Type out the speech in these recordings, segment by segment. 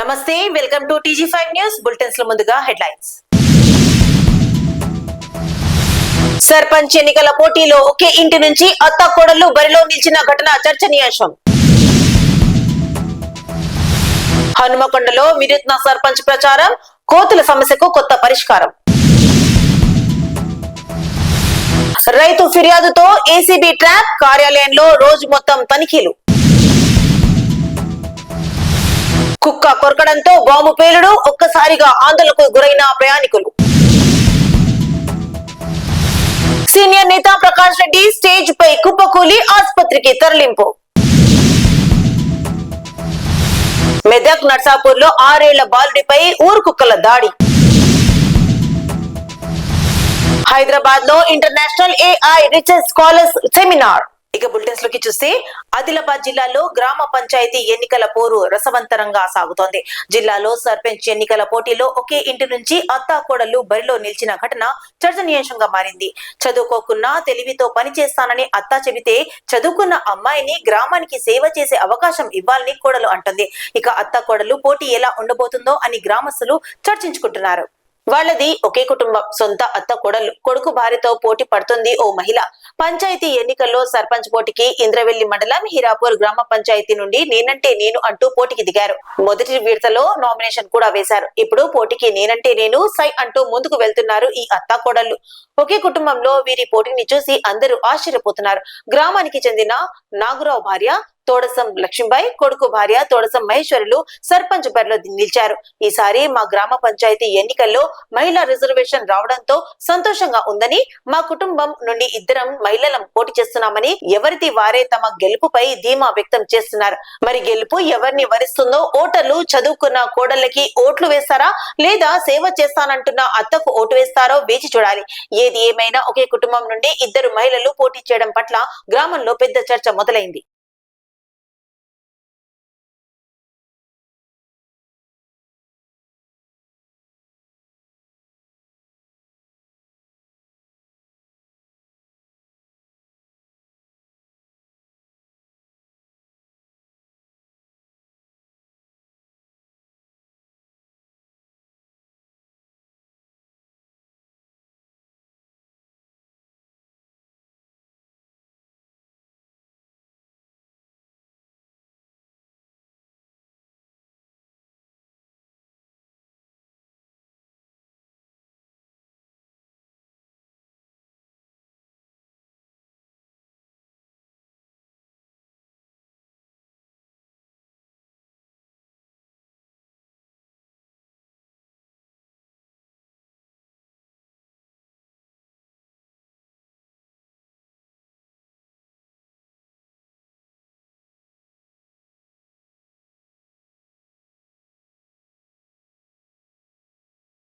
నమస్తే, welcome to TG5 news bulletins లో ముందుగా హెడ్లైన్స్. సర్పంచ్ ఎన్నికల పోటీలో ఒకే ఇంటి నుంచి అత్తాకోడళ్లు బరిలో నిలిచిన ఘటన చర్చనీయాంశం. హనుమకొండలో వినూత్న సర్పంచ్ ప్రచారం, కోతుల సమస్యకు కొత్త పరిష్కారం. రైతు ఫిర్యాదుతో ఏసీబీ ట్రాప్, కార్యాలయంలో రోజు మొత్తం తనిఖీలు. కుక్క కొరకడంతో బాంబు పేలుడు, ఒక్కసారిగా ఆందోళనకు గురైన ప్రయాణికులు. సీనియర్ నేత ప్రకాష్ రెడ్డి స్టేజ్ పై కుప్పకూలి ఆసుపత్రికి తరలింపు. మెదక్ నర్సాపూర్ లో 6 ఏళ్ల బాలుడిపై ఊరు కుక్కల దాడి. హైదరాబాద్ లో international AI research scholars seminar. ఇక బులెటిన్స్ లోకి చూస్తే, ఆదిలాబాద్ జిల్లాలో గ్రామ పంచాయతీ ఎన్నికల పోరు రసవంతరంగా సాగుతోంది. జిల్లాలో సర్పంచ్ ఎన్నికల పోటీలో ఒకే ఇంటి నుంచి అత్తాకోడళ్లు బరిలో నిలిచిన ఘటన చర్చనీయాంశంగా మారింది. చదువుకోకున్నా తెలివితో పనిచేస్తానని అత్త చెబితే, చదువుకున్న అమ్మాయిని గ్రామానికి సేవ చేసే అవకాశం ఇవ్వాలని కోడలు అంటుంది. ఇక అత్తాకోడలు పోటీ ఎలా ఉండబోతుందో అని గ్రామస్తులు చర్చించుకుంటున్నారు. వాళ్ళది ఒకే కుటుంబం. సొంత అత్త కోడలు, కొడుకు భార్యతో పోటీ పడుతుంది ఓ మహిళ. పంచాయతీ ఎన్నికల్లో సర్పంచ్ పోటీకి ఇంద్రవెల్లి మండలం హీరాపూర్ గ్రామ పంచాయతీ నుండి నేనంటే నేను అంటూ పోటీకి దిగారు. మొదటి విడతలో నామినేషన్ కూడా వేశారు. ఇప్పుడు పోటీకి నేనంటే నేను సై అంటూ ముందుకు వెళ్తున్నారు ఈ అత్త కోడళ్లు. ఒకే కుటుంబంలో వీరి పోటీని చూసి అందరూ ఆశ్చర్యపోతున్నారు. గ్రామానికి చెందిన నాగురావు భార్య తోడసం లక్ష్మీబాయి, కొడుకు భార్య తోడసం మహేశ్వరులు సర్పంచ్ బరిలో నిలిచారు. ఈసారి మా గ్రామ పంచాయతీ ఎన్నికల్లో మహిళా రిజర్వేషన్ రావడంతో సంతోషంగా ఉందని, మా కుటుంబం నుండి 2 మహిళలం పోటీ చేస్తున్నామని ఎవరిది వారే తమ గెలుపుపై ధీమా వ్యక్తం చేస్తున్నారు. మరి గెలుపు ఎవరిని వరిస్తుందో, ఓటర్లు చదువుకున్న కోడళ్ళకి ఓట్లు వేస్తారా లేదా సేవ చేస్తానంటున్న అత్తకు ఓటు వేస్తారో వేచి చూడాలి. ఏది ఏమైనా ఒకే కుటుంబం నుండి 2 మహిళలు పోటీ చేయడం పట్ల గ్రామంలో పెద్ద చర్చ మొదలైంది.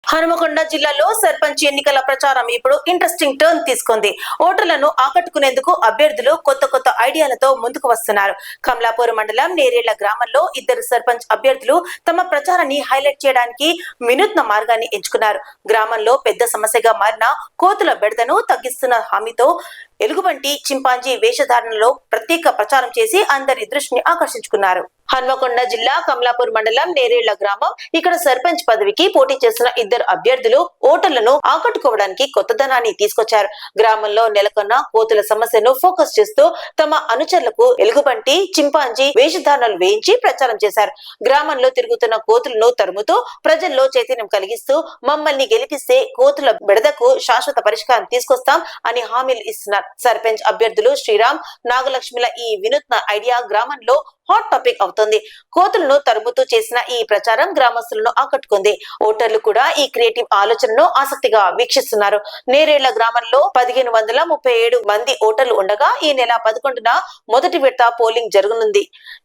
హనుమకొండ జిల్లాలో సర్పంచ్ ఎన్నికల ప్రచారం ఇప్పుడు ఇంట్రెస్టింగ్ టర్న్ తీసుకుంది. ఓటర్లను ఆకట్టుకునేందుకు అభ్యర్థులు కొత్త ఐడియాలతో ముందుకు వస్తున్నారు. కమలాపూర్ మండలం నేరేళ్ల గ్రామంలో 2 సర్పంచ్ అభ్యర్థులు తమ ప్రచారాన్ని హైలైట్ చేయడానికి వినూత్న మార్గాన్ని ఎంచుకున్నారు. గ్రామంలో పెద్ద సమస్యగా మారిన కోతుల బెడదను తగ్గిస్తున్న హామీతో ఎలుగుబంటి, చింపాంజీ వేషధారణలో ప్రత్యేక ప్రచారం చేసి అందరి దృష్టిని ఆకర్షించుకున్నారు. హన్మకొండ జిల్లా కమలాపూర్ మండలం నేరేళ్ల గ్రామం. ఇక్కడ సర్పంచ్ పదవికి పోటీ చేస్తున్న 2 అభ్యర్థులు ఓటర్లను ఆకట్టుకోవడానికి కొత్తదనాన్ని తీసుకొచ్చారు. గ్రామంలో నెలకొన్న కోతుల సమస్యను ఫోకస్ చేస్తూ తమ అనుచరులకు ఎలుగుబంటి, చింపాంజీ వేషధారణలు వేయించి ప్రచారం చేశారు. గ్రామంలో తిరుగుతున్న కోతులను తరుముతూ ప్రజల్లో చైతన్యం కలిగిస్తూ మమ్మల్ని గెలిపిస్తే కోతుల బెడదకు శాశ్వత పరిష్కారం తీసుకొస్తాం అని హామీలు ఇస్తున్నారు. సర్పంచ్ అభ్యర్థులు శ్రీరామ్, నాగలక్ష్మిల ఈ వినూత్న ఐడియా గ్రామంలో హాట్ టాపిక్ అవుతుంది. కోతులను తరుముతూ చేసిన ఈ ప్రచారం గ్రామస్తులను ఆకట్టుకుంది. ఓటర్లు కూడా ఈ క్రియేటివ్ ఆలోచనను ఆసక్తిగా వీక్షిస్తున్నారు. నేరేళ్ల గ్రామంలో 1537 మంది ఓటర్లు ఉండగా ఈ నెల 11న మొదటి విడత పోలింగ్ జరగనుంది.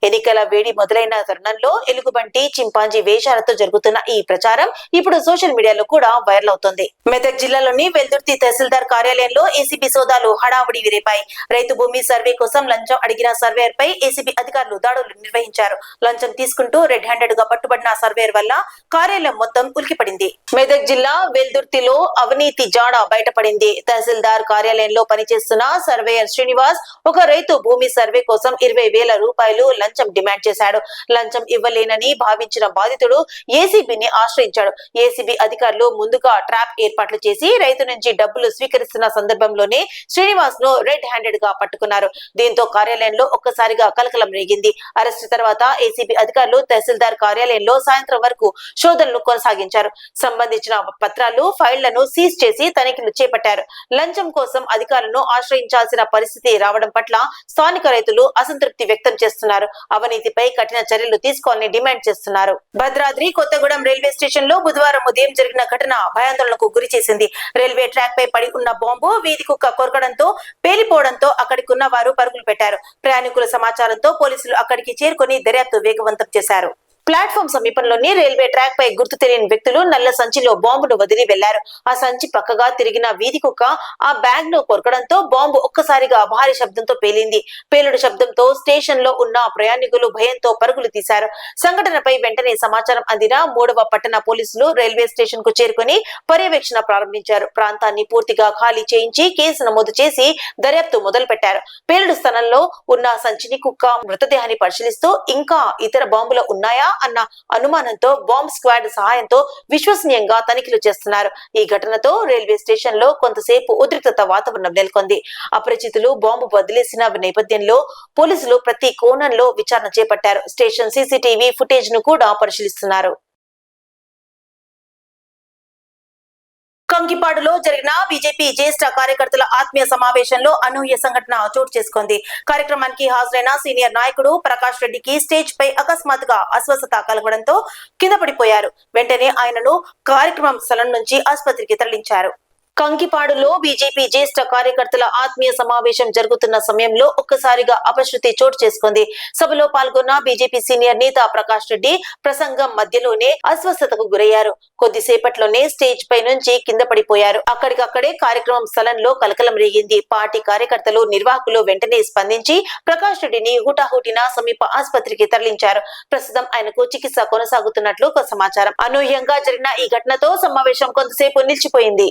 ఎన్నికల వేడి మొదలైన తరుణంలో ఎలుగుబంటి, చింపాంజీ వేషాలతో జరుగుతున్న ఈ ప్రచారం ఇప్పుడు సోషల్ మీడియాలో కూడా వైరల్ అవుతుంది. మెదక్ జిల్లాలోని వెల్దుర్తి తహసీల్దార్ కార్యాలయంలో ఏసీబీ సోదాలు హడావుడి రేపాయి. రైతు భూమి సర్వే కోసం లంచం అడిగిన సర్వేయర్ పై ఏసీబీ అధికారులు దాడులు దాడులు నిర్వహించారు. లంచం తీసుకుంటూ రెడ్ హ్యాండెడ్ గా పట్టుబడిన సర్వేయర్ వల్ల కార్యాలయం మొత్తం ఉలికిపడింది. మెదక్ జిల్లా వెల్దుర్తిలో అవినీతి జాడ బయటపడింది. తహసీల్దార్ కార్యాలయంలో పనిచేస్తున్న సర్వేయర్ శ్రీనివాస్ ఒక రైతు భూమి సర్వే కోసం 20,000 రూపాయలు లంచం డిమాండ్ చేశాడు. లంచం ఇవ్వలేనని భావించిన బాధితుడు ఏసీబీని ఆశ్రయించాడు. ఏసీబీ అధికారులు ముందుగా ట్రాప్ ఏర్పాట్లు చేసి రైతు నుంచి డబ్బులు స్వీకరిస్తున్న సందర్భంలోనే శ్రీనివాస్ ను రెడ్ హ్యాండెడ్ గా పట్టుకున్నారు. దీంతో కార్యాలయంలో ఒక్కసారిగా కలకలం రేగింది. అరెస్టు తర్వాత ఏసీబీ అధికారులు తహసీల్దార్ కార్యాలయంలో సాయంత్రం వరకు శోధనలు కొనసాగించారు. సంబంధించిన పత్రాలు, ఫైళ్లను సీజ్ చేసి తనిఖీలు చేపట్టారు. లంచం కోసం అధికారులను ఆశ్రయించాల్సిన పరిస్థితి రావడం పట్ల స్థానిక రైతులు అసంతృప్తి వ్యక్తం చేస్తున్నారు. అవినీతిపై కఠిన చర్యలు తీసుకోవాలని డిమాండ్ చేస్తున్నారు. భద్రాద్రి కొత్తగూడెం రైల్వే స్టేషన్ లో బుధవారం ఉదయం జరిగిన ఘటన భయాందోళనకు గురి చేసింది. రైల్వే ట్రాక్ పై పడి ఉన్న బాంబు వీధి కుక్క కొరకడంతో పేలిపోవడంతో అక్కడికి ఉన్న వారు పరుగులు పెట్టారు. ప్రయాణికుల సమాచారంతో పోలీసులు అక్కడికి చేరుకుని దర్యాప్తు వేగవంతం చేశారు. ప్లాట్ఫామ్ సమీపంలోని రైల్వే ట్రాక్ పై గుర్తు తెలియని వ్యక్తులు నల్ల సంచిలో బాంబును వదిలి వెళ్లారు. ఆ సంచి పక్కగా తిరిగిన వీధి కుక్క ఆ బ్యాగ్ ను కొరకడంతో బాంబు ఒక్కసారిగా భారీ శబ్దంతో పేలింది. పేలుడు శబ్దంతో స్టేషన్ లో ఉన్న ప్రయాణికులు భయంతో పరుగులు తీశారు. సంఘటనపై వెంటనే సమాచారం అందిన 3వ పట్టణ పోలీసులు రైల్వే స్టేషన్ కు చేరుకుని పర్యవేక్షణ ప్రారంభించారు. ప్రాంతాన్ని పూర్తిగా ఖాళీ చేయించి కేసు నమోదు చేసి దర్యాప్తు మొదలు పెట్టారు. పేలుడు స్థలంలో ఉన్న సంచిని కుక్క మృతదేహాన్ని పరిశీలిస్తూ ఇంకా ఇతర బాంబులు ఉన్నాయా అన్న అనుమానంతో బాంబ్ స్క్వాడ్ సహాయంతో విశ్వసనీయంగా తనిఖీలు చేస్తున్నారు. ఈ ఘటనతో రైల్వే స్టేషన్ లో కొంతసేపు ఉద్రిక్తత వాతావరణం నెలకొంది. అపరిచితులు బాంబు వదిలేసిన నేపథ్యంలో పోలీసులు ప్రతి కోణంలో విచారణ చేపట్టారు. స్టేషన్ సీసీటీవీ ఫుటేజ్ ను కూడా పరిశీలిస్తున్నారు. కంకిపాడులో జరిగిన బీజేపీ జ్యేష్ఠ కార్యకర్తల ఆత్మీయ సమావేశంలో అనూహ్య సంఘటన చోటు చేసుకుంది. కార్యక్రమానికి హాజరైన సీనియర్ నాయకుడు ప్రకాష్ రెడ్డికి స్టేజ్ పై అకస్మాత్తుగా అస్వస్థత కలగడంతో కింద పడిపోయారు. వెంటనే ఆయనను కార్యక్రమం స్థలం నుంచి ఆసుపత్రికి తరలించారు. కంకిపాడులో బీజేపీ జ్యేష్ఠ కార్యకర్తల ఆత్మీయ సమావేశం జరుగుతున్న సమయంలో ఒక్కసారిగా అపశృతి చోటు చేసుకుంది. సభలో పాల్గొన్న బీజేపీ సీనియర్ నేత ప్రకాష్ రెడ్డి ప్రసంగం మధ్యలోనే అస్వస్థతకు గురయ్యారు. కొద్దిసేపట్లోనే స్టేజ్ పై నుంచి కింద పడిపోయారు. అక్కడికక్కడే కార్యక్రమం స్థలంలో కలకలం రేగింది. పార్టీ కార్యకర్తలు, నిర్వాహకులు వెంటనే స్పందించి ప్రకాష్ రెడ్డిని హుటాహుటిన సమీప ఆసుపత్రికి తరలించారు. ప్రస్తుతం ఆయనకు చికిత్స కొనసాగుతున్నట్లు సమాచారం. అనూహ్యంగా జరిగిన ఈ ఘటనతో సమావేశం కొంతసేపు నిలిచిపోయింది.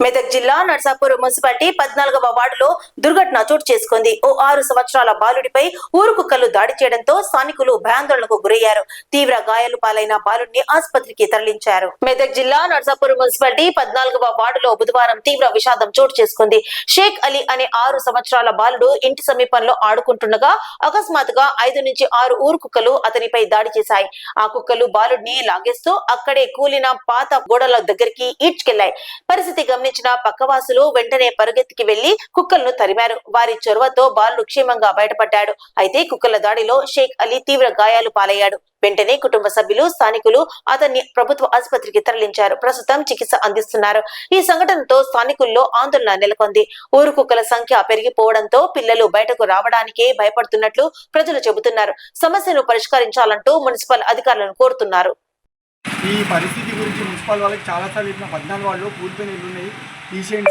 మెదక్ జిల్లా నర్సాపూర్ మున్సిపాలిటీ 14వ వార్డులో దుర్ఘటన చోటు చేసుకుంది. ఓ 6 సంవత్సరాల బాలుడిపై ఊరు కుక్కలు దాడి చేయడంతో స్థానికులు భయాందోళనకు గురయ్యారు. తీవ్ర గాయాలు పాలైన బాలుడిని ఆసుపత్రికి తరలించారు. మెదక్ జిల్లా నర్సాపూర్ మున్సిపాలిటీ 14వ వార్డులో బుధవారం తీవ్ర విషాదం చోటు చేసుకుంది. షేక్ అలీ అనే 6 సంవత్సరాల బాలుడు ఇంటి సమీపంలో ఆడుకుంటుండగా అకస్మాత్తుగా 5 నుంచి 6 ఊరు కుక్కలు అతనిపై దాడి చేశాయి. ఆ కుక్కలు బాలుడిని లాగేస్తూ అక్కడే కూలిన పాత గోడల దగ్గరికి ఈడ్చుకెళ్లాయి. పరిస్థితి గమనించిన పక్కవాసులు వెంటనే పరుగెత్తికి వెళ్లి కుక్కలను తరిమారు. వారి చొరవతో బాలుడు క్షేమంగా బయటపడ్డాడు. అయితే కుక్కల దాడిలో షేక్ అలీ తీవ్ర గాయాలు పాలయ్యాడు. వెంటనే కుటుంబ సభ్యులు, స్థానికులు అతన్ని ప్రభుత్వ ఆసుపత్రికి తరలించారు. ప్రస్తుతం చికిత్స అందిస్తున్నారు. ఈ సంఘటనతో స్థానికుల్లో ఆందోళన నెలకొంది. ఊరు కుక్కల సంఖ్య పెరిగిపోవడంతో పిల్లలు బయటకు రావడానికే భయపడుతున్నట్లు ప్రజలు చెబుతున్నారు. సమస్యను పరిష్కరించాలంటూ మున్సిపల్ అధికారులను కోరుతున్నారు. ఈ పరిస్థితి గురించి మున్సిపల్ వాళ్ళకి చాలాసార్లు చెప్పిన 14 వాళ్ళు కూలిపోయిన ఇల్లు ఉన్నాయి, తీసేయండి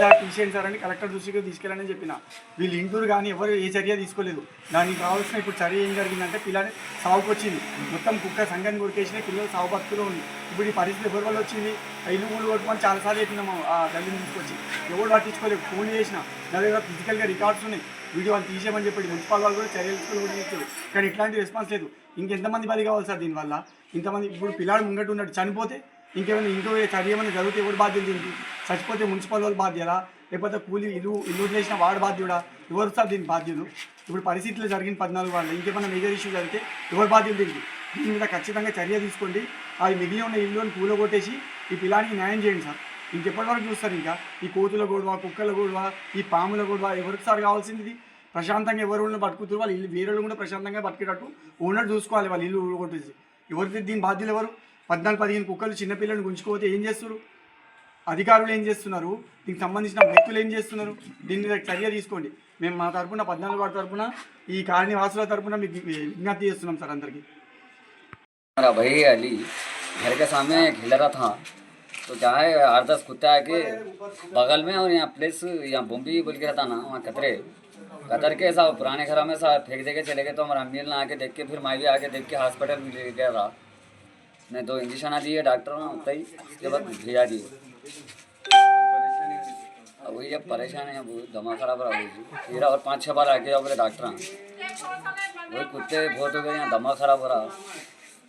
సార్ అని కలెక్టర్ దృష్టికి తీసుకెళ్ళాలని చెప్పిన. వీళ్ళు ఇంటూరు కానీ ఎవరు ఏ చర్య తీసుకోలేదు. దానికి కావాల్సిన ఇప్పుడు చర్య ఏం జరిగిందంటే పిల్లని సాగుకు వచ్చింది. మొత్తం కుక్క సంఘాన్ని కొరికేసిన పిల్లలు సాగు బతుకులో ఉంది. ఇప్పుడు ఈ పరిస్థితి ఎవరి వల్ల వచ్చింది? ఇల్లు ఊళ్ళు కొట్టుకొని చాలాసార్లు చెప్పినాము ఆ గల్లీని తీసుకొచ్చి. ఎవరు పట్టించుకోలేదు. ఫోన్ చేసిన నా దగ్గర ఫిజికల్గా రికార్డ్స్ ఉన్నాయి, వీడియో వాళ్ళు తీసేయమని చెప్పి మున్సిపల్ వాళ్ళు కూడా చర్యలు కూడా చేస్తారు. కానీ ఇట్లాంటి రెస్పాన్స్ లేదు. ఇంకెంతమంది బలి కావాలి సార్ దీనివల్ల? ఇంతమంది ఇప్పుడు పిల్లాడు ముంగట్టు ఉన్నట్టు చనిపోతే ఇంకేమైనా ఇంకో చర్య ఏమైనా జరిగితే ఎవరు బాధ్యత ఏంటి? చచ్చిపోతే మున్సిపల్ వాళ్ళు బాధ్యత, లేకపోతే కూలి ఇల్లు వదిలేసిన వాడు బాధ్యుడా? ఎవరు సార్ దీని బాధ్యులు? ఇప్పుడు పరిస్థితులు జరిగిన 14 వాళ్ళు ఇంకేమైనా మేజర్ ఇష్యూ జరిగితే ఎవరు బాధ్యులు దీనికి? దీని మీద ఖచ్చితంగా చర్య తీసుకోండి. అది మిగిలి ఉన్న ఇల్లుని కూలగొట్టేసి ఈ పిల్లానికి న్యాయం చేయండి సార్. ఇంకెప్పటి వరకు చూస్తారు? ఇంకా ఈ కోతుల గొడవ, కుక్కల గొడవ, ఈ పాముల గొడవ ఎవరికి సార్ కావాల్సింది? ప్రశాంతంగా ఎవరు బతుకుతారు వాళ్ళు ఇల్లు, వేరే కూడా ప్రశాంతంగా బతికేటట్టు ఓనర్ చూసుకోవాలి. వాళ్ళు ఇల్లు కొట్టేసి ఎవరికి దీని బాధ్యులు ఎవరు? 14-15 కుక్కలు చిన్నపిల్లల్ని గుంజుకోతే ఏం చేస్తారు? అధికారులు ఏం చేస్తున్నారు? దీనికి సంబంధించిన వ్యక్తులు ఏం చేస్తున్నారు? దీని మీద చర్య తీసుకోండి. మేము మా తరఫున 14 వార్డు తరఫున ఈ కాలనీ వాసుల తరఫున మీకు విజ్ఞప్తి చేస్తున్నాం సార్ అందరికీ. मेरा भाई अली घर के सामने खेल रहा था तो क्या है 8-10 कुत्ते आके बगल में, और यहाँ प्लेस यहाँ बम्बी बोल के रहता ना वहाँ कतरे कतर के ऐसा पुराने घर में सा फेंक दे के चले गए। तो हमारा अम्मी ने आके देख के फिर मैं भी आके देख के हॉस्पिटल भी ले गया था। नहीं तो इंजेक्शन दिए डॉक्टर ने उतना ही, उसके बाद भेजा दिए। अब वही जब परेशान है वो दमा खराब रहा हुई मेरा, और 5-6 बार आके जाओ बोले डॉक्टर। वही कुत्ते बहुत हो गए यहाँ, दमा खराब हो रहा।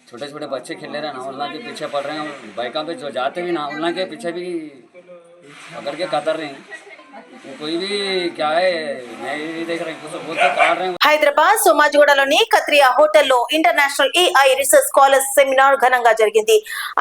छोटे छोटे बच्चे खेल रहे हैं ना, उल्ला के पीछे पड़ रहे हैं। बाइकों पे जो जाते भी ना उल्ला के पीछे भी पकड़ के कतर रहे हैं। वो कोई भी क्या है नहीं देख रहे हैं, कुछ बोल के काट रहे हैं। హైదరాబాద్ సోమాజిగూడలోని కత్రియా హోటల్లో international AI research scholars seminar ఘనంగా జరిగింది.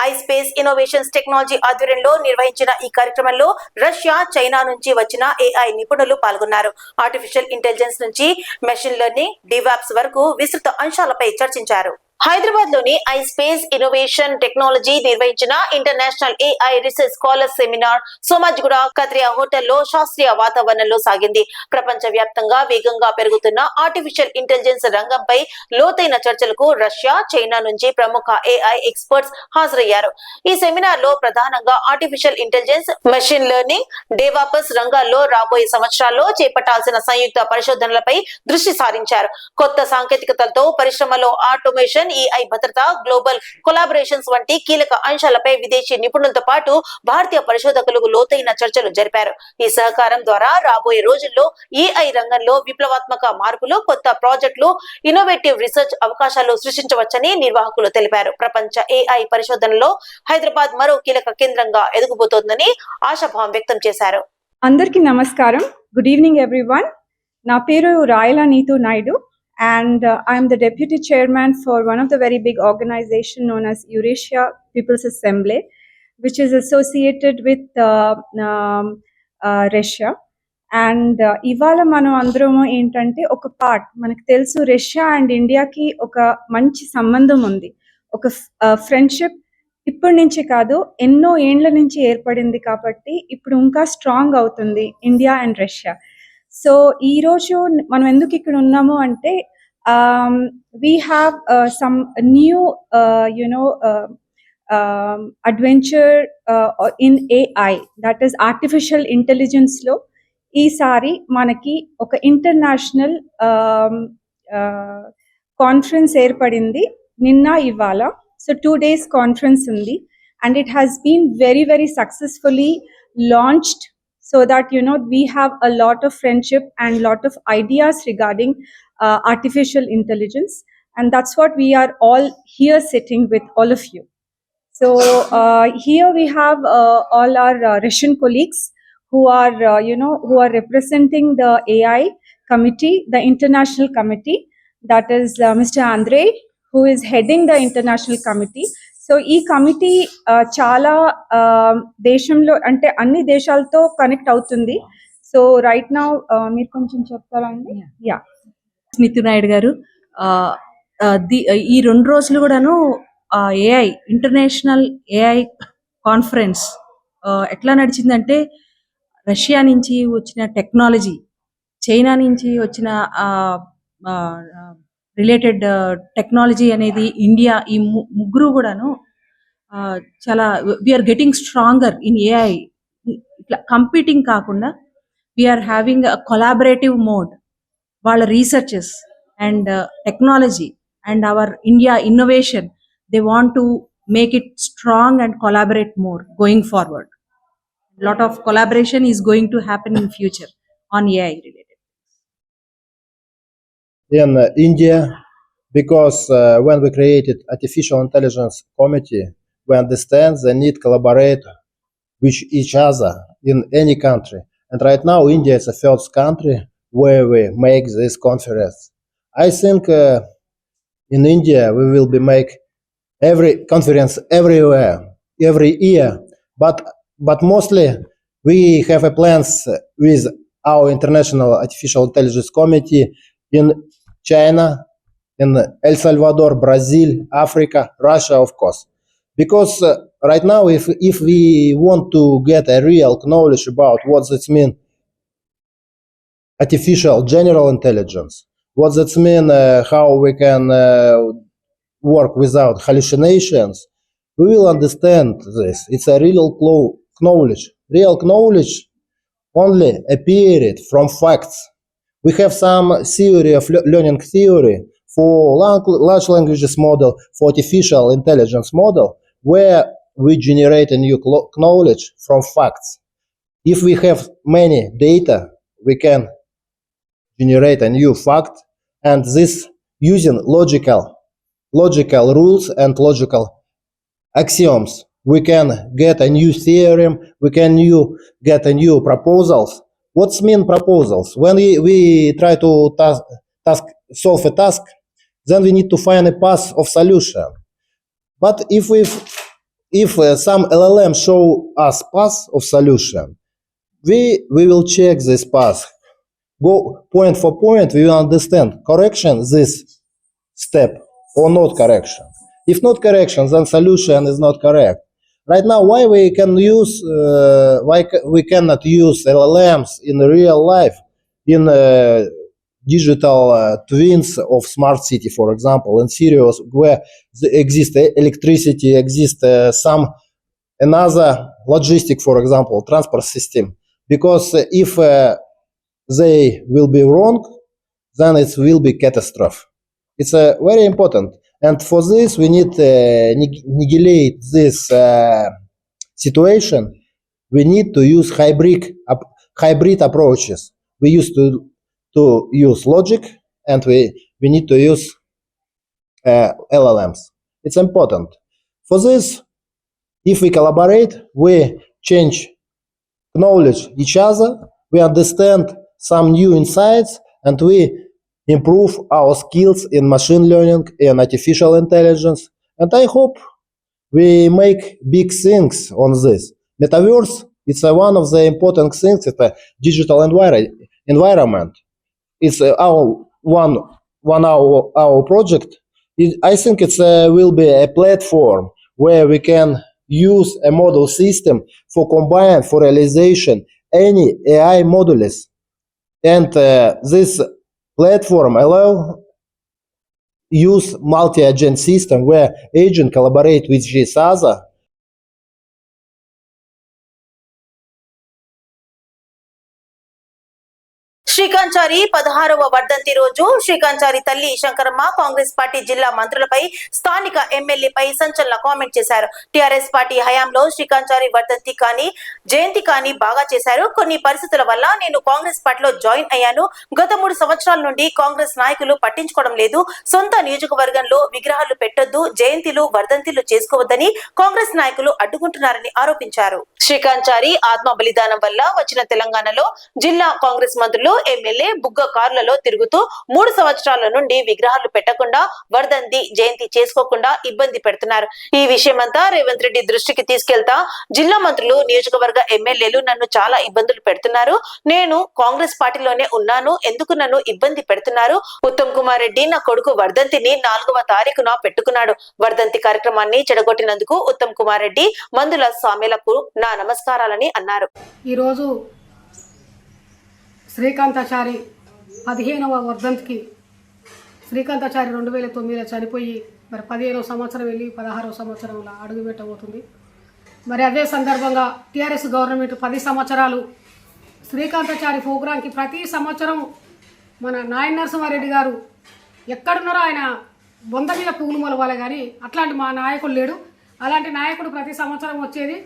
ఐ స్పేస్ ఇన్నోవేషన్స్ టెక్నాలజీ ఆధ్వర్యంలో నిర్వహించిన ఈ కార్యక్రమంలో రష్యా, చైనా నుంచి వచ్చిన ఏఐ నిపుణులు పాల్గొన్నారు. ఆర్టిఫిషియల్ ఇంటెలిజెన్స్ నుంచి మెషిన్ లెర్నింగ్, డివాప్స్ వరకు విస్తృత అంశాలపై చర్చించారు. హైదరాబాద్ లోని ఐ స్పేస్ ఇన్నోవేషన్ టెక్నాలజీ నిర్వహించిన international AI research scholars seminar Somajiguda Katriya హోటల్లో శాస్త్రీయ వాతావరణంలో సాగింది. ప్రపంచ వ్యాప్తంగా వేగంగా పెరుగుతున్న ఆర్టిఫిషియల్ ఇంటెలిజెన్స్ రంగంపై లోతైన చర్చలకు రష్యా, చైనా నుంచి ప్రముఖ ఏఐ ఎక్స్పర్ట్స్ హాజరయ్యారు. ఈ సెమినార్ లో ప్రధానంగా ఆర్టిఫిషియల్ ఇంటెలిజెన్స్, మెషిన్ లెర్నింగ్, డేవాపస్ రంగాల్లో రాబోయే సంవత్సరాల్లో చేపట్టాల్సిన సంయుక్త పరిశోధనలపై దృష్టి సారించారు. కొత్త సాంకేతికతలతో పరిశ్రమలో ఆటోమేషన్, ఏఐ భద్రత, గ్లోబల్ కొలాబరేషన్స్ వంటి కీలక అంశాలపై విదేశీ నిపుణులతో పాటు భారతీయ పరిశోధకులు లోతైన చర్చలు జరిపారు. ఈ సహకారం ద్వారా రాబోయే రోజుల్లో ఏఐ రంగంలో విప్లవాత్మక మార్పులు, కొత్త ప్రాజెక్టులు, ఇన్నోవేటివ్ రీసెర్చ్ అవకాశాలు సృష్టించవచ్చని నిర్వాహకులు తెలిపారు. ప్రపంచ ఏఐ పరిశోధనలో హైదరాబాద్ మరో కీలక కేంద్రంగా ఎదుగుబోతోందని ఆశాభావం వ్యక్తం చేశారు. అందరికీ నమస్కారం. Good evening everyone. నా పేరు రాయలా Neetu Naidu and I am the deputy chairman for one of the very big organization known as Eurasia People's Assembly, which is associated with Russia. And ఇవాళ మనం అందరము ఏంటంటే ఒక పార్ట్ మనకు తెలుసు రష్యా అండ్ ఇండియాకి ఒక మంచి సంబంధం ఉంది, ఒక ఫ్రెండ్షిప్ ఇప్పటి నుంచి కాదు ఎన్నో ఏండ్ల నుంచి ఏర్పడింది కాబట్టి ఇప్పుడు ఇంకా స్ట్రాంగ్ అవుతుంది ఇండియా అండ్ రష్యా. సో ఈరోజు మనం ఎందుకు ఇక్కడ ఉన్నాము అంటే we have some new adventure in AI, that is artificial intelligence లో ఈసారి మనకి ఒక ఇంటర్నేషనల్ కాన్ఫరెన్స్ ఏర్పడింది నిన్న ఇవాళ. సో 2 days కాన్ఫరెన్స్ ఉంది and it has been very very successfully launched, so that we have a lot of friendship and lot of ideas regarding artificial intelligence, and that's what we are all here sitting with all of you. So here we have all our Russian colleagues who are who are representing the AI committee, the international committee, that is Mr. Andrei, who is heading the international committee. So ఈ committee చాలా దేశంలో అంటే అన్ని దేశాలతో connect అవుతుంది. So right now మీరు కొంచెం చెప్తారండి. యా, నీతు నాయుడు గారు, ఈ 2 రోజులు కూడాను ఏఐ ఇంటర్నేషనల్ ఏఐ కాన్ఫరెన్స్ ఎట్లా నడిచిందంటే, రష్యా నుంచి వచ్చిన టెక్నాలజీ, చైనా నుంచి వచ్చిన రిలేటెడ్ టెక్నాలజీ అనేది ఇండియా, ఈ ముగ్గురు కూడాను చాలా we're getting stronger in AI. ఇట్లా కంపీటింగ్ కాకుండా we're having a collaborative mode. వాళ్ళ researches and technology and our India innovation, they want to make it strong and collaborate more going forward. Lot of collaboration is going to happen in future on AI related. In India, because when we created Artificial Intelligence Committee, we understand the need to collaborate with each other in any country. And right now, India is the first country where we make this conference. I think in India, we will be make every conference everywhere, every year. But mostly, we have a plans with our International Artificial Intelligence Committee in China, in El Salvador, Brazil, Africa, Russia, of course. Because right now, if we want to get a real knowledge about what this mean, artificial general intelligence, what that mean, how we can work without hallucinations, we will understand this. It's a real knowledge. Real knowledge only appeared from facts. We have some theory of learning theory for large languages model, for artificial intelligence model, where we generate a new knowledge from facts. If we have many data, we can generate a new fact, and this using logical rules and logical axioms. We can get a new theorem, we can get a new proposals. What's mean proposals? When we try to solve a task, then we need to find a path of solution. But if some LLM show us path of solution, we will check this path. Go point for point, we will understand correction this step or not correction. If not correction, then solution is not correct. Right now, why we cannot use LLMs in real life, in digital twins of smart city, for example, in Sirius, where exists electricity, exists some another logistic, for example, transport system. Because if they will be wrong, then it will be catastrophe. It's very important. And for this, we need to negate this situation. We need to use hybrid approaches. We used to use logic, and we need to use LLMs. It's important. For this, if we collaborate, we change knowledge each other, we understand some new insights, and we improve our skills in machine learning and artificial intelligence. And I hope we make big things on this. Metaverse, it's one of the important things. It's a digital environment. It's our our project. I think it will be a platform where we can use a model system for realization any AI modules. And this platform allow use multi-agent system where agent collaborate with each other. శ్రీకాంచారి 16వ వర్ధంతి రోజు శ్రీకాంచారి తల్లి Shankaramma Congress party జిల్లా మంత్రులపై స్థానిక ఎమ్మెల్యేపై సంచలన comment చేశారు. TRS party హయాంలో శ్రీకాంచారి వర్ధంతి కానీ జయంతి కానీ బాగా చేశారు. కొన్ని పరిస్థితుల వల్ల నేను కాంగ్రెస్ పార్టీలో జాయిన్ అయ్యాను. గత 3 సంవత్సరాల నుండి కాంగ్రెస్ నాయకులు పట్టించుకోవడం లేదు. సొంత నియోజకవర్గంలో విగ్రహాలు పెట్టొద్దు, జయంతిలు వర్ధంతిలు చేసుకోవద్దని కాంగ్రెస్ నాయకులు అడ్డుకుంటున్నారని ఆరోపించారు. శ్రీకాంచారి ఆత్మ బలిదానం వల్ల వచ్చిన తెలంగాణలో జిల్లా కాంగ్రెస్ మంత్రులు ఎమ్మెల్యే బుగ్గ కారులలో తిరుగుతూ 3 సంవత్సరాల నుండి విగ్రహాలు పెట్టకుండా వర్ధంతి జయంతి చేసుకోకుండా ఇబ్బంది పెడుతున్నారు. ఈ విషయమంతా రేవంత్ రెడ్డి దృష్టికి తీసుకెళ్తా జిల్లా మంత్రులు నియోజకవర్గ ఎమ్మెల్యేలు నన్ను చాలా ఇబ్బందులు పెడుతున్నారు. నేను కాంగ్రెస్ పార్టీలోనే ఉన్నాను, ఎందుకు నన్ను ఇబ్బంది పెడుతున్నారు? ఉత్తమ్ కుమార్ రెడ్డి నా కొడుకు వర్ధంతిని 4వ తారీఖున పెట్టుకున్నాడు. వర్ధంతి కార్యక్రమాన్ని చెడగొట్టినందుకు ఉత్తమ్ కుమార్ రెడ్డి మందుల స్వామిలకు నా నమస్కారాలని అన్నారు. ఈ రోజు శ్రీకాంతాచారి 15వ వర్ధంతికి శ్రీకాంతాచారి 2009లో చనిపోయి మరి 15వ సంవత్సరం వెళ్ళి 16వ సంవత్సరంలో అడుగుపెట్టబోతుంది. మరి అదే సందర్భంగా టీఆర్ఎస్ గవర్నమెంట్ 10 సంవత్సరాలు శ్రీకాంతాచారి ప్రోగ్రాంకి ప్రతి సంవత్సరం మన నాయన నరసింహారెడ్డి గారు ఎక్కడున్నారో ఆయన బొంద మీద పువ్వులు మొలవాలి, కానీ అట్లాంటి మా నాయకుడు లేడు. అలాంటి నాయకుడు ప్రతి సంవత్సరం వచ్చేది.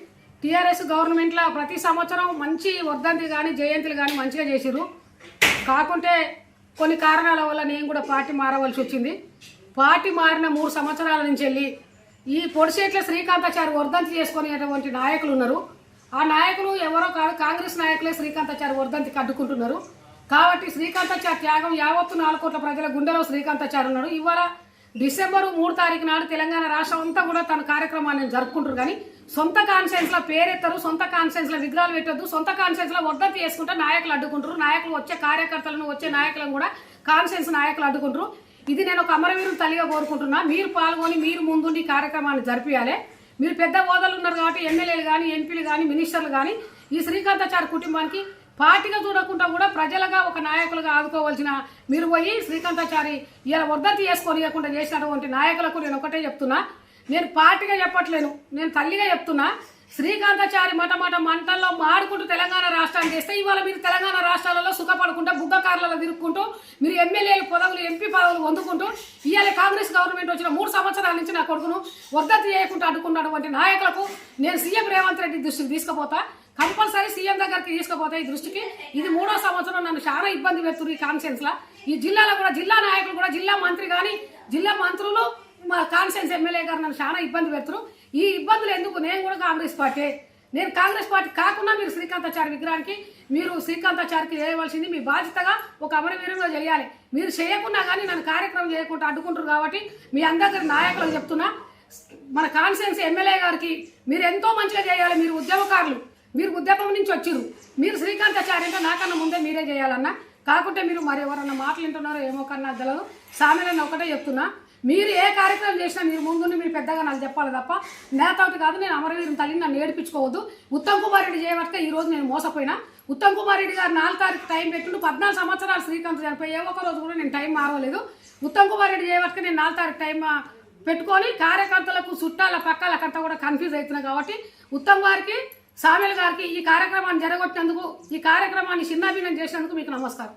టీఆర్ఎస్ గవర్నమెంట్లో ప్రతి సంవత్సరం మంచి వర్ధంతి కానీ జయంతులు కానీ మంచిగా చేసిర్రు. కాకుంటే కొన్ని కారణాల వల్ల నేను కూడా పార్టీ మారవలసి వచ్చింది. పార్టీ మారిన 3 సంవత్సరాల నుంచి వెళ్ళి ఈ పొడిసేట్ల శ్రీకాంతాచారి వర్ధంతి చేసుకునేటువంటి నాయకులు ఉన్నారు. ఆ నాయకులు ఎవరో కాదు, కాంగ్రెస్ నాయకులే శ్రీకాంతాచారి వర్ధంతికి అడ్డుకుంటున్నారు. కాబట్టి శ్రీకాంతాచారి త్యాగం యావత్తు 4 కోట్ల ప్రజల గుండెలో శ్రీకాంతాచారి ఉన్నాడు. ఇవాళ డిసెంబర్ 3 తారీఖు నాడు తెలంగాణ రాష్ట్రం అంతా కూడా తన కార్యక్రమాన్ని జరుపుకుంటారు. కానీ సొంత కాన్ఫరెన్స్లో పేరెత్తరు, సొంత కాన్ఫరెన్స్లో విగ్రహాలు పెట్టొద్దు, సొంత కాన్ఫరెన్స్లో వర్ధంతి చేసుకుంటే నాయకులు అడ్డుకుంటారు. నాయకులు వచ్చే కార్యకర్తలను వచ్చే నాయకులను కూడా కాన్ఫరెన్స్ నాయకులు అడ్డుకుంటారు. ఇది నేను ఒక అమరవీరుల తల్లిగా కోరుకుంటున్నా. మీరు పాల్గొని మీరు ముందుండి కార్యక్రమాన్ని జరిపియాలి. మీరు పెద్ద హోదాలు ఉన్నారు కాబట్టి ఎమ్మెల్యేలు కానీ ఎంపీలు కానీ మినిస్టర్లు కానీ ఈ శ్రీకాంతాచారి కుటుంబానికి పార్టీగా చూడకుండా కూడా ప్రజలుగా ఒక నాయకులుగా ఆదుకోవాల్సిన మీరు పోయి శ్రీకాంతాచారి ఇలా వర్ధంతి చేసుకొని ఇవ్వకుండా చేసినటువంటి నాయకులకు నేను ఒకటే చెప్తున్నా, నేను పార్టీగా చెప్పట్లేను, నేను తల్లిగా చెప్తున్నా. శ్రీకాంతాచారి మట మంటల్లో మాడుకుంటూ తెలంగాణ రాష్ట్రాన్ని చేస్తే ఇవాళ మీరు తెలంగాణ రాష్ట్రాలలో సుఖపడుకుంటూ బుగ్గకారులలో తిరుక్కుంటూ మీరు ఎమ్మెల్యేలు పదవులు ఎంపీ పదవులు పొందుకుంటూ ఇవాళ కాంగ్రెస్ గవర్నమెంట్ వచ్చిన 3 సంవత్సరాల నుంచి నా కొడుకును వర్ధంతి చేయకుండా అడ్డుకున్నటువంటి నాయకులకు నేను సీఎం రేవంత్ రెడ్డి దృష్టికి తీసుకుపోతా. కంపల్సరీ సీఎం దగ్గరికి తీసుకుపోతా. ఈ దృష్టికి ఇది 3వ సంవత్సరం నన్ను చాలా ఇబ్బంది పెడుతుంది ఈ కాన్ఫరెన్స్లో. ఈ జిల్లాలో కూడా జిల్లా నాయకులు కూడా జిల్లా మంత్రి కానీ జిల్లా మంత్రులు మా కాన్ఫరెన్స్ ఎమ్మెల్యే గారు నన్ను చాలా ఇబ్బంది పెడుతున్నారు. ఈ ఇబ్బందులు ఎందుకు? నేను కూడా కాంగ్రెస్ పార్టీ, నేను కాంగ్రెస్ పార్టీ కాకుండా మీరు శ్రీకాంతాచారి విగ్రహానికి మీరు శ్రీకాంతాచారికి చేయవలసింది మీ బాధ్యతగా ఒక అమరవీరంగా చేయాలి. మీరు చేయకుండా కానీ నన్ను కార్యక్రమం చేయకుండా అడ్డుకుంటారు కాబట్టి మీ అందరి నాయకులకు చెప్తున్నా, మన కాన్ఫరెన్స్ ఎమ్మెల్యే గారికి మీరు ఎంతో మంచిగా చేయాలి. మీరు ఉద్యమకారులు, మీరు ఉద్యమం నుంచి వచ్చిర్రు, మీరు శ్రీకాంతాచారి అంటే నాకన్నా ముందే మీరే చేయాలన్నా. కాకుంటే మీరు మరి ఎవరన్నా మాటలు వింటున్నారో ఏమో కన్నా తెలదు. సామెలను ఒకటే చెప్తున్నా, మీరు ఏ కార్యక్రమం చేసినా మీరు ముందు మీరు పెద్దగా నాకు చెప్పాలి తప్ప నేతోటి కాదు. నేను అమరవీరం తల్లిని నన్ను ఏడిపించుకోవద్దు. ఉత్తమ్ కుమార్ రెడ్డి చేయబట్టే ఈరోజు నేను మోసపోయినా. ఉత్తమ్ కుమార్ రెడ్డి గారు 4 తారీఖు టైం పెట్టిండు. 14 సంవత్సరాలు శ్రీకాంత్ చనిపోయి ఏ ఒక్క రోజు కూడా నేను టైం మారవలేదు. ఉత్తమ్ కుమార్ రెడ్డి చేయబట్టే నేను 4 తారీఖు టైం పెట్టుకొని కార్యకర్తలకు చుట్టాల పక్కలకంతా కూడా కన్ఫ్యూజ్ అవుతున్నా. కాబట్టి ఉత్తమ్ గారికి సామెల్ గారికి ఈ కార్యక్రమాన్ని జరగొచ్చినందుకు, ఈ కార్యక్రమాన్ని చిన్నాభిన్నం చేసినందుకు మీకు నమస్కారం.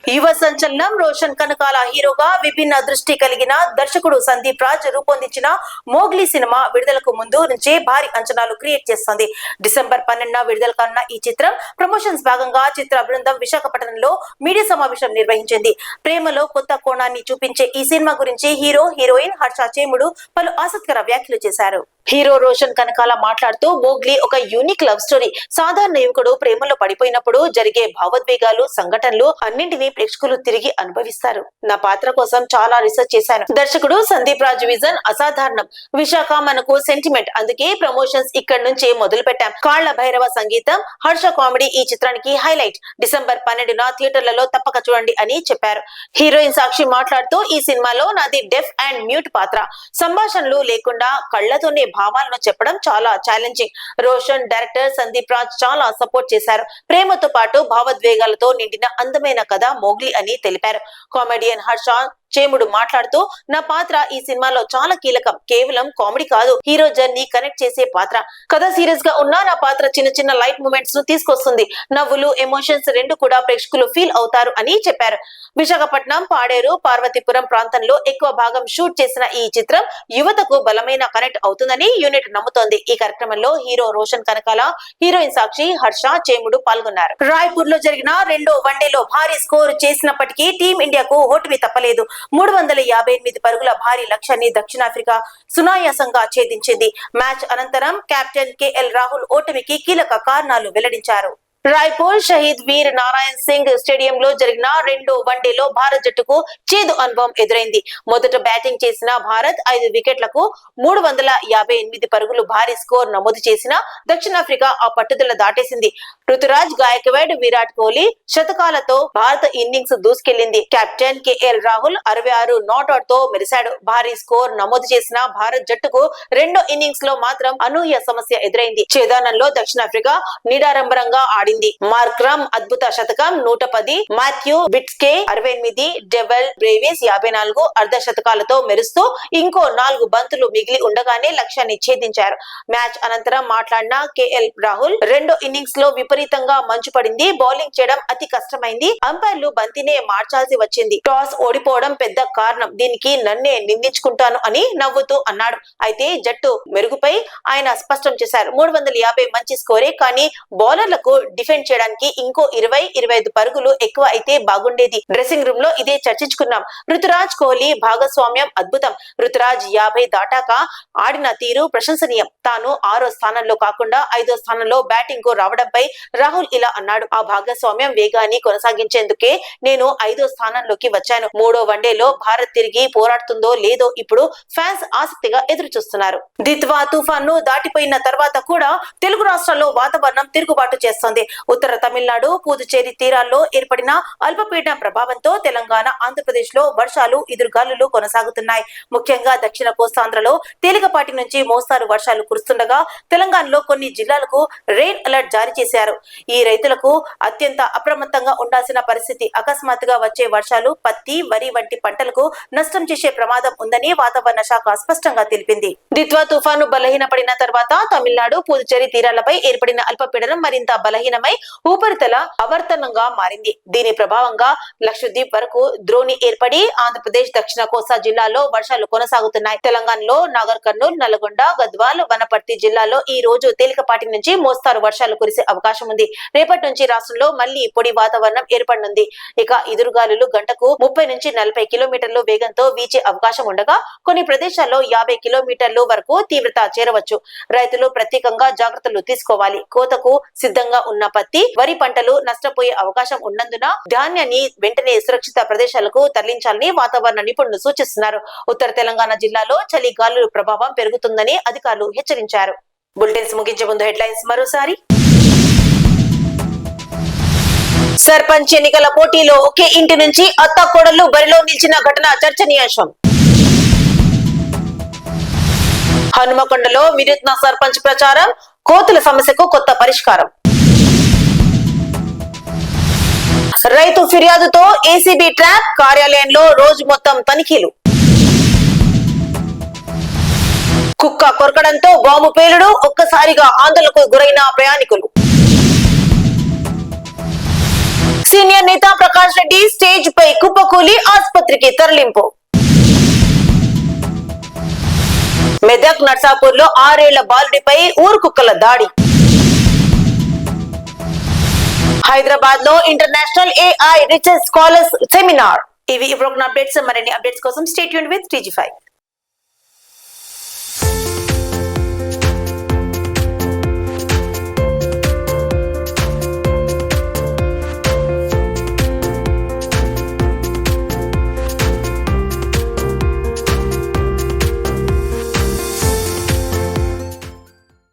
యువ సంచలనం రోషన్ కనకాల హీరోగా విభిన్న దృష్టి కలిగిన దర్శకుడు సందీప్ రాజ్ రూపొందించిన మోగ్లీ సినిమా విడుదలకు ముందు నుంచే భారీ అంచనాలు క్రియేట్ చేస్తోంది. డిసెంబర్ 12న విడుదల కానున్న ఈ చిత్రం ప్రమోషన్స్ భాగంగా చిత్ర బృందం విశాఖపట్నంలో మీడియా సమావేశం నిర్వహించింది. ప్రేమలో కొత్త కోణాన్ని చూపించే ఈ సినిమా గురించి హీరో హీరోయిన్ హర్ష చేముడు పలు ఆసక్తికర వ్యాఖ్యలు చేశారు. హీరో రోషన్ కనకాల మాట్లాడుతూ మోగ్లీ ఒక యూనిక్ లవ్ స్టోరీ. సాధారణ యువకుడు ప్రేమలో పడిపోయినప్పుడు జరిగే భావోద్వేగాలు, సంఘటనలు అన్నింటినీ ప్రేక్షకులు తిరిగి అనుభవిస్తారు. నా పాత్ర కోసం చాలా రీసెర్చ్ చేశాను. దర్శకుడు సందీప్ రాజ్ విజన్ అసాధారణం. విశాఖ మనకు సెంటిమెంట్, అందుకే ప్రమోషన్స్ ఇక్కడి నుంచే మొదలు పెట్టాం. కాళ్ల భైరవ సంగీతం, హర్ష కామెడీ ఈ చిత్రానికి హైలైట్. డిసెంబర్ 12న థియేటర్లలో తప్పక చూడండి అని చెప్పారు. హీరోయిన్ సాక్షి మాట్లాడుతూ ఈ సినిమాలో నాది డెఫ్ అండ్ మ్యూట్ పాత్ర. సంభాషణలు లేకుండా కళ్లతోనే భావాలను చెప్పడం చాలా ఛాలెంజింగ్. రోషన్ డైరెక్టర్ సందీప్ రాజ్ చాలా సపోర్ట్ చేశారు. ప్రేమతో పాటు భావోద్వేగాలతో నిండిన అందమైన కథ మోగ్లీ అని తెలిపారు. కామెడియన్ హర్ష చేముడు మాట్లాడుతూ నా పాత్ర ఈ సినిమాలో చాలా కీలకం. కేవలం కామెడీ కాదు, హీరో జర్నీ కనెక్ట్ చేసే పాత్ర. కథ సీరియస్ గా ఉన్నా నా పాత్ర చిన్న చిన్న లైట్ మూమెంట్స్ ను తీసుకొస్తుంది. నవ్వులు, ఎమోషన్స్ రెండు కూడా ప్రేక్షకులు ఫీల్ అవుతారు అని చెప్పారు. విశాఖపట్నం, పాడేరు, పార్వతీపురం ప్రాంతంలో ఎక్కువ భాగం షూట్ చేసిన ఈ చిత్రం యువతకు బలమైన కనెక్ట్ అవుతుందని యూనిట్ నమ్ముతోంది. ఈ కార్యక్రమంలో హీరో రోషన్ కనకాల, హీరోయిన్ సాక్షి, హర్ష చేముడు పాల్గొన్నారు. రాయ్పూర్ లో జరిగిన 2వ వన్డేలో భారీ స్కోర్ చేసినప్పటికీ టీమిండియాకు ఓటమి తప్పలేదు. 358 పరుగుల భారీ లక్ష్యాన్ని దక్షిణాఫ్రికా సునాయాసంగా ఛేదించింది. మ్యాచ్ అనంతరం కెప్టెన్ కేఎల్ రాహుల్ ఓటమికి కీలక కారణాలు వెల్లడించారు. రాయ్పూర్ షహీద్ వీర్ నారాయణ్ సింగ్ స్టేడియంలో జరిగిన 2వ వన్డేలో భారత్ జట్టుకు చేదు అనుభవం ఎదురైంది. మొదట బ్యాటింగ్ చేసిన భారత్ 5 వికెట్లకు 358 పరుగులు భారీ స్కోర్ నమోదు చేసిన దక్షిణాఫ్రికా ఆ పట్టుదల దాటేసింది. రుతురాజ్ గాయకవాడ్, విరాట్ కోహ్లీ శతకాలతో భారత ఇన్నింగ్స్ దూసుకెళ్లింది. కెప్టెన్ కేఎల్ రాహుల్ 66 నాట్అవుట్ తో మెరిశాడు. భారీ స్కోర్ నమోదు చేసిన భారత్ జట్టుకు రెండో ఇన్నింగ్స్ లో మాత్రం అనూహ్య సమస్య ఎదురైంది. ఛేదానంలో దక్షిణాఫ్రికా నిడారంబరంగా ఆడింది. మార్క్రమ్ అద్భుత శతకం 110, మాథ్యూ బిట్స్కే 68, డెవెల్ బ్రేవిస్ 54 అర్ధ శతకాలతో మెరుస్తూ ఇంకో 4 బంతులు మిగిలి ఉండగానే లక్ష్యాన్ని ఛేదించారు. మ్యాచ్ అనంతరం మాట్లాడిన కేఎల్ రాహుల్ రెండో ఇన్నింగ్స్ లో విపరీతంగా మంచు పడింది. బౌలింగ్ చేయడం అతి కష్టమైంది. అంపైర్లు బంతినే మార్చాల్సి వచ్చింది. టాస్ ఓడిపోవడం పెద్ద కారణం. దీనికి నన్నే నిందించుకుంటాను అని నవ్వుతూ అన్నాడు. అయితే జట్టు మెరుగుపై ఆయన స్పష్టం చేశారు. 350 మంచి స్కోరే, కానీ బౌలర్లకు డిఫెండ్ చేయడానికి ఇంకో 20-25 పరుగులు ఎక్కువ అయితే బాగుండేది. డ్రెస్సింగ్ రూమ్ లో ఇదే చర్చించుకున్నాం. రుతురాజ్ కోహ్లీ భాగస్వామ్యం అద్భుతం. రుతురాజ్ 50 దాటాక ఆడిన తీరు ప్రశంసనీయం. తాను 6వ స్థానంలో కాకుండా 5వ స్థానంలో బ్యాటింగ్ కు రావడంపై రాహుల్ ఇలా అన్నాడు. ఆ భాగస్వామ్యం వేగాన్ని కొనసాగించేందుకే నేను 5వ స్థానంలోకి వచ్చాను. 3వ వన్డేలో భారత్ తిరిగి పోరాడుతుందో లేదో ఇప్పుడు ఫ్యాన్స్ ఆసక్తిగా ఎదురు చూస్తున్నారు. దిత్వా తుఫాన్ ను దాటిపోయిన తర్వాత కూడా తెలుగు రాష్ట్రాల్లో వాతావరణం తిరుగుబాటు చేస్తోంది. ఉత్తర తమిళనాడు పుదుచ్చేరి తీరాల్లో ఏర్పడిన అల్పపీడన ప్రభావంతో తెలంగాణ ఆంధ్రప్రదేశ్ లో వర్షాలు ఎదురుగాలులు కొనసాగుతున్నాయి. ముఖ్యంగా దక్షిణ కోస్తాంధ్రలో తేలికపాటి నుంచి మోస్తారు వర్షాలు కురుస్తుండగా తెలంగాణలో కొన్ని జిల్లాలకు రెయిన్ అలర్ట్ జారీ చేశారు. ఈ రైతులకు అత్యంత అప్రమత్తంగా ఉండాల్సిన పరిస్థితి. అకస్మాత్తుగా వచ్చే వర్షాలు పత్తి, వరి వంటి పంటలకు నష్టం చేసే ప్రమాదం ఉందని వాతావరణ శాఖ స్పష్టంగా తెలిపింది. దిత్వా తుఫాను బలహీనపడిన తర్వాత తమిళనాడు పుదుచ్చేరి తీరాలపై ఏర్పడిన అల్పపీడనం మరింత బలహీనమై ఉపరితల ఆవర్తనంగా మారింది. దీని ప్రభావంగా లక్షద్వీప్ వరకు ద్రోణి ఏర్పడి ఆంధ్రప్రదేశ్ దక్షిణ కోస్తా జిల్లాలో వర్షాలు కొనసాగుతున్నాయి. తెలంగాణలో నాగర్ కర్నూల్, నల్గొండ, గద్వాల్, వనపర్తి జిల్లాలో ఈ రోజు తేలికపాటి నుంచి మోస్తారు వర్షాలు కురిసే అవకాశం ఉంది. రేపటి నుంచి రాష్ట్రంలో మళ్లీ పొడి వాతావరణం ఏర్పడనుంది. ఇక ఎదురుగాలులు గంటకు 30 నుంచి 40 కిలోమీటర్ల వేగంతో వీచే అవకాశం ఉండగా కొన్ని ప్రదేశాల్లో 50 కిలోమీటర్ల వరకు తీవ్రత చేరవచ్చు. రైతులు ప్రత్యేకంగా జాగ్రత్తలు తీసుకోవాలి. కోతకు సిద్ధంగా ఉన్న పత్తి, వరి పంటలు నష్టపోయే అవకాశం ఉన్నందున ధాన్యాన్ని వెంటనే సురక్షిత ప్రదేశాలకు తరలించాలని వాతావరణ నిపుణులు సూచిస్తున్నారు. ఉత్తర తెలంగాణ జిల్లాలో చలి గాలుల ప్రభావం పెరుగుతుందని అధికారులు హెచ్చరించారు. బులెటిన్స్ ముగించే ముందు హెడ్లైన్స్ మరోసారి. సర్పంచ్ ఎన్నికల పోటీలో ఒకే ఇంటి నుంచి అత్తాకోడళ్లు బరిలో నిలిచిన ఘటన చర్చనీయాంశం. హనుమకొండలో వినూత్న సర్పంచ్ ప్రచారం, కోతుల సమస్యకు కొత్త పరిష్కారం. రైతు ఫిర్యాదుతో ఏసీబీ ట్రాప్, కార్యాలయంలో రోజు మొత్తం తనిఖీలు. కుక్క కొరకడంతో బాంబు పేలుడు, ఒక్కసారిగా ఆందోళనకు గురైన ప్రయాణికులు. సీనియర్ నేత ప్రకాష్ రెడ్డి స్టేజ్ పై కుప్పకూలి ఆసుపత్రికి తరలింపు. మెదక్ నర్సాపూర్ లో 6 ఏళ్ల బాలుడిపై ఊరు కుక్కల దాడి. హైదరాబాద్ లో international AI research scholars seminar. ఇవి ఇప్పుడు అప్డేట్స్. మరిన్ని అప్డేట్స్ కోసం స్టే ట్యూన్డ్ విత్ TG5.